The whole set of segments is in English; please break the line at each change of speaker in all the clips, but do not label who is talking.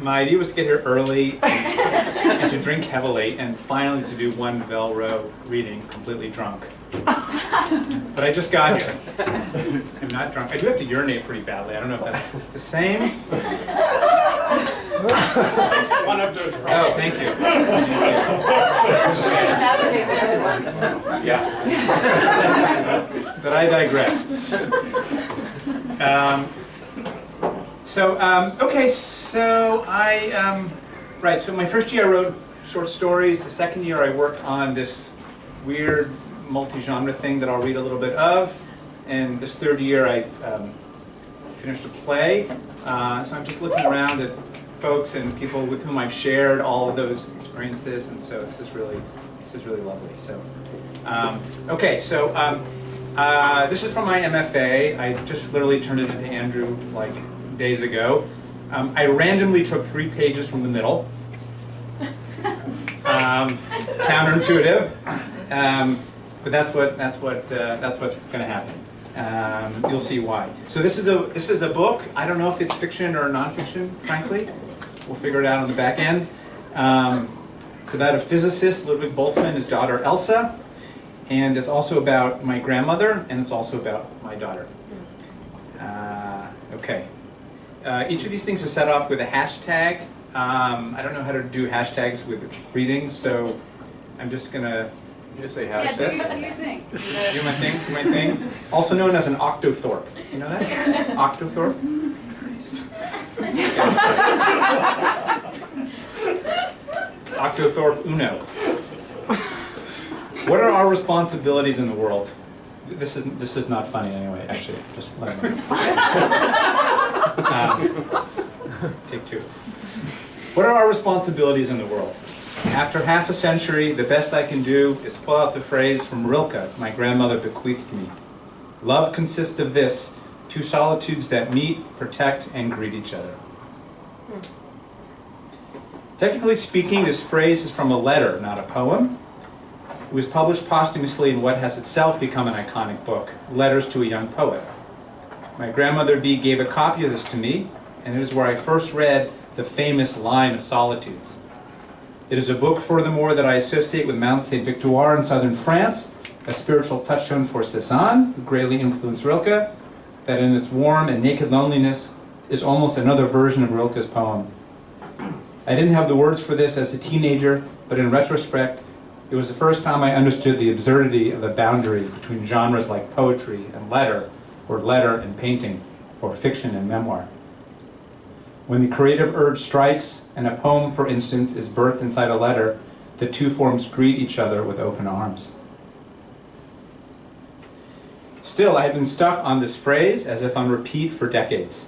My idea was to get here early and to drink heavily, and finally to do one Velro reading completely drunk. But I just got here. I'm not drunk. I do have to urinate pretty badly. I don't know if that's the same.
One of those.
Oh, thank you.
That's a big joke.
Yeah. But I digress. Right, so my first year I wrote short stories. The second year I worked on this weird multi-genre thing that I'll read a little bit of. And this third year I finished a play. So I'm just looking around at folks and people with whom I've shared all of those experiences, and so this is really lovely. So, this is from my MFA. I just literally turned it into Andrew like days ago. I randomly took 3 pages from the middle. Counterintuitive, but that's what's going to happen. You'll see why. So this is a book. I don't know if it's fiction or nonfiction, frankly. We'll figure it out on the back end. It's about a physicist, Ludwig Boltzmann, his daughter Elsa, and it's also about my grandmother, and it's also about my daughter. Okay. Each of these things is set off with a hashtag. I don't know how to do hashtags with readings, so I'm just gonna say hashtags.
Yeah, do your thing.
Do my thing. Also known as an octothorpe. You know that? Octothorpe? Octothorpe Uno. What are our responsibilities in the world? This is not funny anyway, actually. Just let me know. Take 2. What are our responsibilities in the world? After half a century, the best I can do is pull out the phrase from Rilke, my grandmother bequeathed me. Love consists of this, 2 solitudes that meet, protect, and greet each other. Technically speaking, this phrase is from a letter, not a poem. It was published posthumously in what has itself become an iconic book, Letters to a Young Poet. My grandmother B gave a copy of this to me, and it is where I first read the famous line of Solitudes. It is a book, furthermore, that I associate with Mount St. Victoire in southern France, a spiritual touchstone for Cézanne, who greatly influenced Rilke, that in its warm and naked loneliness is almost another version of Rilke's poem. I didn't have the words for this as a teenager, but in retrospect, it was the first time I understood the absurdity of the boundaries between genres like poetry and letter, or letter and painting, or fiction and memoir. When the creative urge strikes, and a poem, for instance, is birthed inside a letter, the 2 forms greet each other with open arms. Still, I had been stuck on this phrase as if on repeat for decades.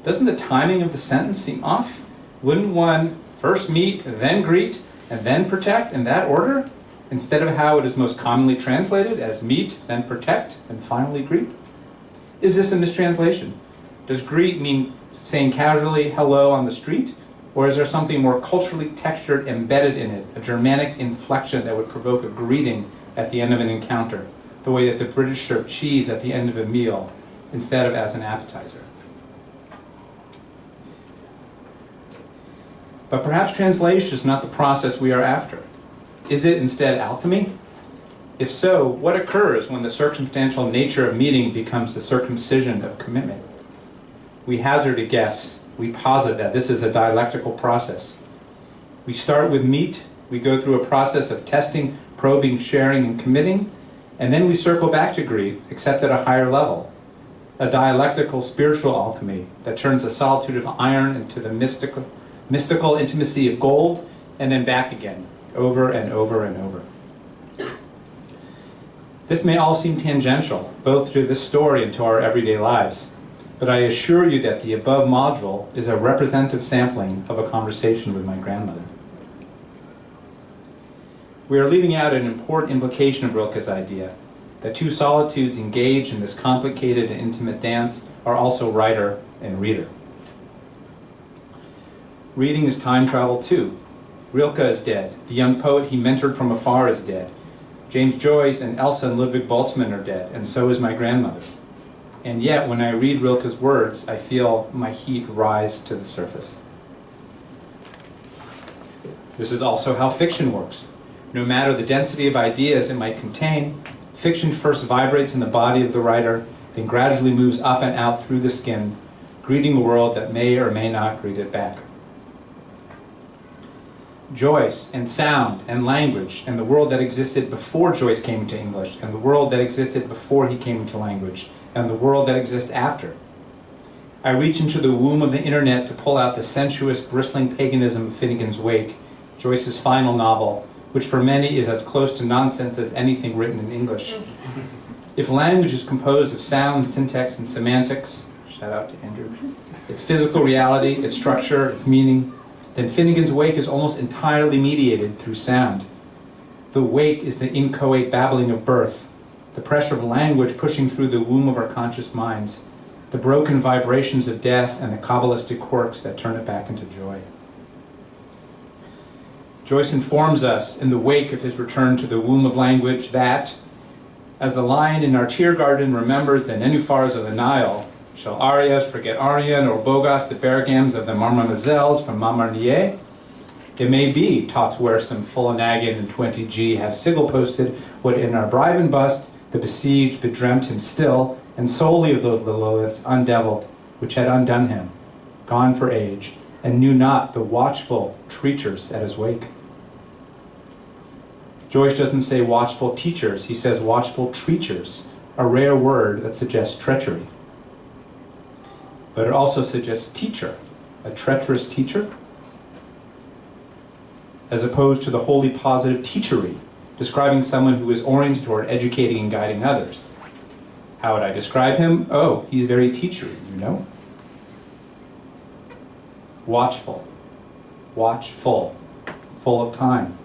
Doesn't the timing of the sentence seem off? Wouldn't one first meet, then greet, and then protect in that order, instead of how it is most commonly translated as meet, then protect, and finally greet? Is this a mistranslation? Does greet mean saying casually hello on the street, or is there something more culturally textured embedded in it, a Germanic inflection that would provoke a greeting at the end of an encounter, the way that the British serve cheese at the end of a meal instead of as an appetizer? But perhaps translation is not the process we are after. Is it instead alchemy? If so, what occurs when the circumstantial nature of meeting becomes the circumcision of commitment? We hazard a guess. We posit that this is a dialectical process. We start with meet, we go through a process of testing, probing, sharing, and committing, and then we circle back to greet, except at a higher level. A dialectical spiritual alchemy that turns the solitude of iron into the mystical intimacy of gold, and then back again, over and over and over. This may all seem tangential, both to this story and to our everyday lives, but I assure you that the above module is a representative sampling of a conversation with my grandmother. We are leaving out an important implication of Rilke's idea, that 2 solitudes engaged in this complicated and intimate dance are also writer and reader. Reading is time travel too. Rilke is dead. The young poet he mentored from afar is dead. James Joyce and Elsa and Ludwig Boltzmann are dead, and so is my grandmother. And yet, when I read Rilke's words, I feel my heat rise to the surface. This is also how fiction works. No matter the density of ideas it might contain, fiction first vibrates in the body of the writer, then gradually moves up and out through the skin, greeting a world that may or may not greet it back. Joyce and sound and language and the world that existed before Joyce came into English, and the world that existed before he came into language, and the world that exists after. I reach into the womb of the internet to pull out the sensuous, bristling paganism of Finnegan's Wake, Joyce's final novel, which for many is as close to nonsense as anything written in English. If language is composed of sound, syntax, and semantics, shout out to Andrew, its physical reality, its structure, its meaning, then Finnegan's Wake is almost entirely mediated through sound. The wake is the inchoate babbling of birth, the pressure of language pushing through the womb of our conscious minds, the broken vibrations of death and the Kabbalistic quirks that turn it back into joy. Joyce informs us in the wake of his return to the womb of language that, as the lion in our tear garden remembers the nenuphars of the Nile, shall Arias forget Aryan or Bogas the Bergams of the Marmamazelles from Montmarnier? It may be tots where some Fullanagan and 20G have sigil posted what in our bribe and bust the besieged bedreamt him still, and solely of those Liliths undevilled, which had undone him, gone for age, and knew not the watchful treachers at his wake. Joyce doesn't say watchful teachers, he says watchful treachers, a rare word that suggests treachery. But it also suggests teacher, a treacherous teacher, as opposed to the wholly positive teachery, describing someone who is oriented toward educating and guiding others. How would I describe him? Oh, he's very teachery, you know? Watchful, watchful, full of time.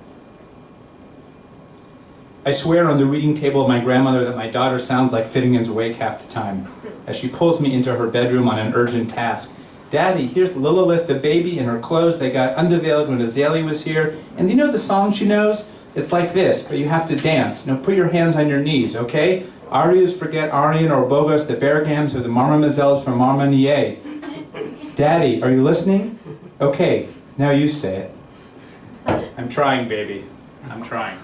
I swear on the reading table of my grandmother that my daughter sounds like Finnegan's Wake half the time, as she pulls me into her bedroom on an urgent task. Daddy, here's Lilith the baby in her clothes they got unveiled when Azalea was here. And do you know the song she knows? It's like this, but you have to dance. Now put your hands on your knees, okay? Arias forget Aryan or Bogus the Bergams or the Marmamazelles from Marmonier. Daddy, are you listening? Okay, now you say it. I'm trying, baby. I'm trying.